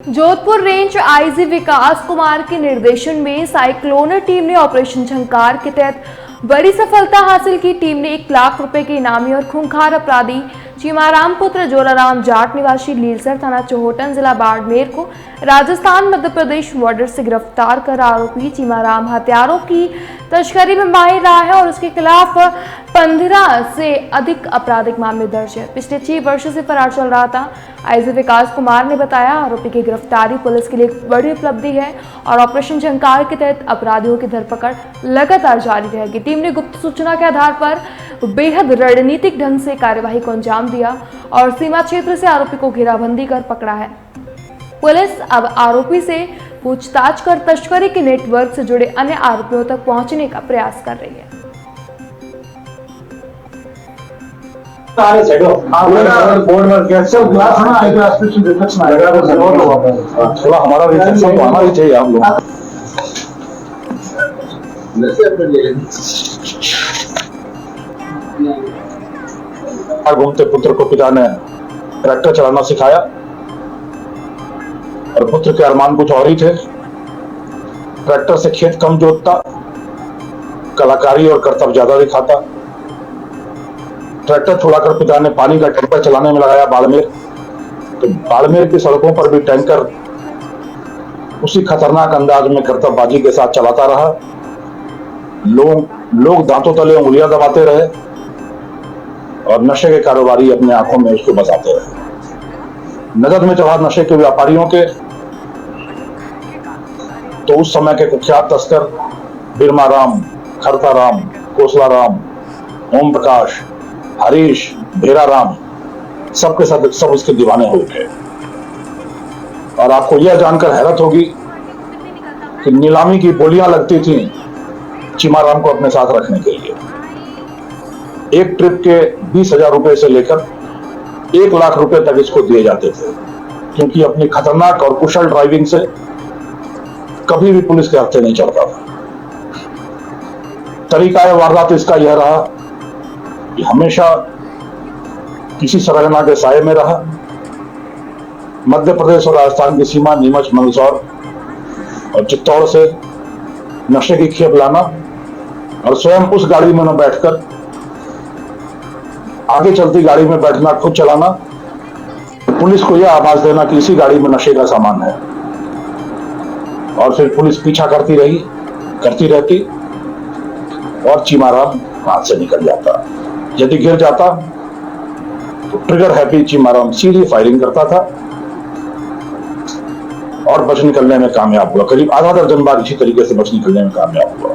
Jodhpur range IG विकास कुमार के निर्देशन में साइक्लोनर टीम ने ऑपरेशन झंकार के तहत बड़ी सफलता हासिल की। टीम ने 1 लाख रुपए के इनामी और खूंखार अपराधी चीमाराम पुत्र जोराराम जाट निवासी लीलसर थाना चोहोटन जिला बाड़मेर को राजस्थान मध्य प्रदेश बॉर्डर से गिरफ्तार कर आरोपी चीमाराम हथियारों की तस्करी में माहिर रहा है और उसके खिलाफ 15 से अधिक आपराधिक मामले दर्ज है। पिछले 6 वर्षों से फरार चल रहा था। आईजी विकास कुमार ने बताया, आरोपी की गिरफ्तारी पुलिस के लिए एक बड़ी उपलब्धि है और ऑपरेशन झंकार के तहत अपराधियों की धरपकड़ लगातार जारी रहेगी। टीम ने गुप्त सूचना के आधार पर बेहद रणनीतिक ढंग से कार्यवाही को अंजाम दिया और सीमा क्षेत्र से आरोपी को घेराबंदी कर पकड़ा है। पुलिस अब आरोपी से पूछताछ कर तस्करी के नेटवर्क से जुड़े अन्य आरोपियों तक पहुंचने का प्रयास कर रही है। थोड़ा हमारा रिसेप्शन तो आना ही चाहिए हम लोग। घूमते पुत्र को पिता ने ट्रैक्टर चलाना सिखाया और पुत्र के अरमान कुछ और ही थे। ट्रैक्टर से खेत कम जोतता, कलाकारी और कर्तव्य ज्यादा दिखाता। ट्रैक्टर छुड़ाकर पिता ने पानी का टैंकर चलाने में लगाया बाड़मेर। तो बाड़मेर की सड़कों पर भी टैंकर उसी खतरनाक अंदाज में कर्तव्यबाजी के साथ चलाता रहा। लोग दांतों तले उंगलियां दबाते रहे और नशे के कारोबारी अपने आंखों में उसको बसाते रहे। नजर में चढ़ा नशे के व्यापारियों के तो उस समय के कुख्यात तस्कर बिरमाराम, खरताराम, कोसलाराम, ओम प्रकाश, हरीश, भेराराम सबके साथ सब उसके दीवाने हो गए। और आपको यह जानकर हैरत होगी कि नीलामी की बोलियां लगती थी चीमाराम को अपने साथ रखने के लिए। एक ट्रिप के 20,000 रुपए से लेकर 1 लाख रुपए तक इसको दिए जाते थे, क्योंकि अपनी खतरनाक और कुशल ड्राइविंग से कभी भी पुलिस के हत्थे नहीं चढ़ता था। तरीका वारदात इसका यह रहा कि हमेशा किसी सरगना के साये में रहा। मध्य प्रदेश और राजस्थान की सीमा नीमच, मंदसौर और चित्तौड़ से नशे की खेप लाना और स्वयं उस गाड़ी में न बैठकर आगे चलती गाड़ी में बैठना, खुद चलाना, पुलिस को यह आवाज देना कि इसी गाड़ी में नशे का सामान है। और फिर पुलिस पीछा करती रहती और चीमाराम हाथ से निकल जाता। यदि गिर जाता तो ट्रिगर हैप्पी चीमाराम सीधी फायरिंग करता था और बच निकलने में कामयाब हुआ। करीब आधा दर्जन बार इसी तरीके से बच निकलने में कामयाब हुआ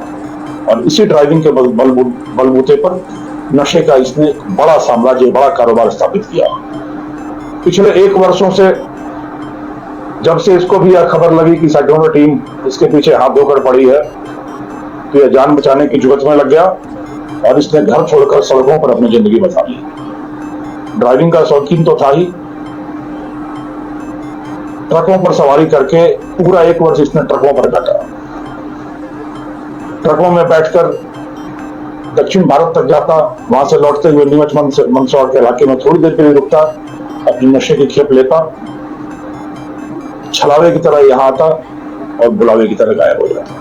और इसी ड्राइविंग के बलबूते पर नशे का इसने बड़ा साम्राज्य, बड़ा कारोबार स्थापित किया। पिछले 1 वर्षों से जब से इसको भी यह खबर लगी कि साइक्लोनर टीम इसके पीछे हाथ धोकर पड़ी है, तो यह जान बचाने की जुगत में लग गया और इसने घर छोड़कर सड़कों पर अपनी जिंदगी बसा ली। ड्राइविंग का शौकीन तो था ही, ट्रकों पर सवारी करके पूरा 1 वर्ष इसने ट्रकों पर काटा। ट्रकों में बैठकर दक्षिण भारत तक जाता, वहां से लौटते हुए नीमच मंदसौर के इलाके में थोड़ी देर के लिए रुकता, अपनी नशे की खेप लेता, छलावे की तरह यहां आता और बुलावे की तरह गायब हो जाता।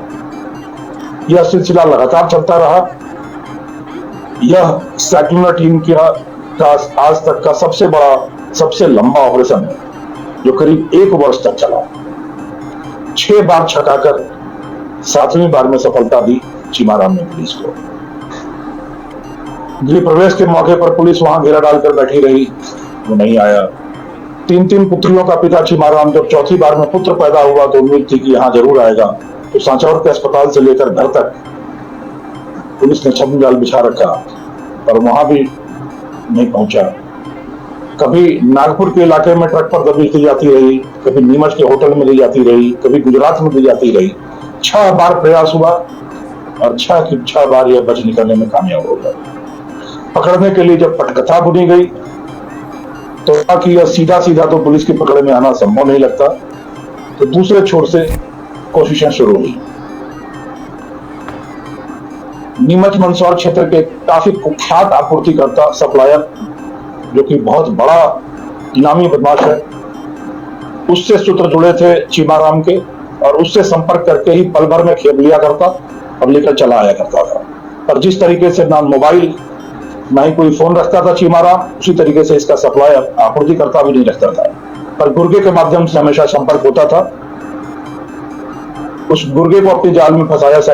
यह सिलसिला लगातार चलता रहा। यह साइक्लोनर टीम का आज तक का सबसे बड़ा, सबसे लंबा ऑपरेशन है, जो करीब 1 वर्ष तक चला। 6 बार छटाकर 7वीं बार में सफलता दी चीमाराम ने पुलिस को। गृह प्रवेश के मौके पर पुलिस वहां घेरा डालकर बैठी रही, वो नहीं आया। 3 पुत्रियों का पिता चीमाराम जब 4थी बार में पुत्र पैदा हुआ तो उम्मीद थी कि यहां जरूर आएगा। तो सांचौर के अस्पताल से लेकर घर तक पुलिस ने छद्म जाल बिछा रखा, पर वहां भी नहीं पहुंचा। कभी नागपुर के इलाके में ट्रक पर दबी दी जाती रही, कभी नीमच के होटल में दी जाती रही, कभी गुजरात में दी जाती रही। 6 बार प्रयास हुआ और 6 बार यह बच निकलने में कामयाब हो गया। पकड़ने के लिए जब पटकथा बुनी गई तो कि यह सीधा तो पुलिस की पकड़ में आना संभव नहीं लगता, तो दूसरे छोर से कोशिशें शुरू हुई। नीमच मंदसौर क्षेत्र के काफी कुख्यात आपूर्तिकर्ता, सप्लायर, जो कि बहुत बड़ा इनामी बदमाश है, उससे सूत्र जुड़े थे चीमाराम के, और उससे संपर्क करके ही पल भर में खेप लिया करता और लेकर चला आया करता था। पर जिस तरीके से ना मोबाइल ना ही कोई फोन रखता था चीमाराम, उसी तरीके से इसका सप्लाई आपूर्तिकर्ता भी नहीं रखता था। पर गुर्गे के माध्यम से हमेशा संपर्क होता था। उस गुर्गे को अपने जाल में फंसाया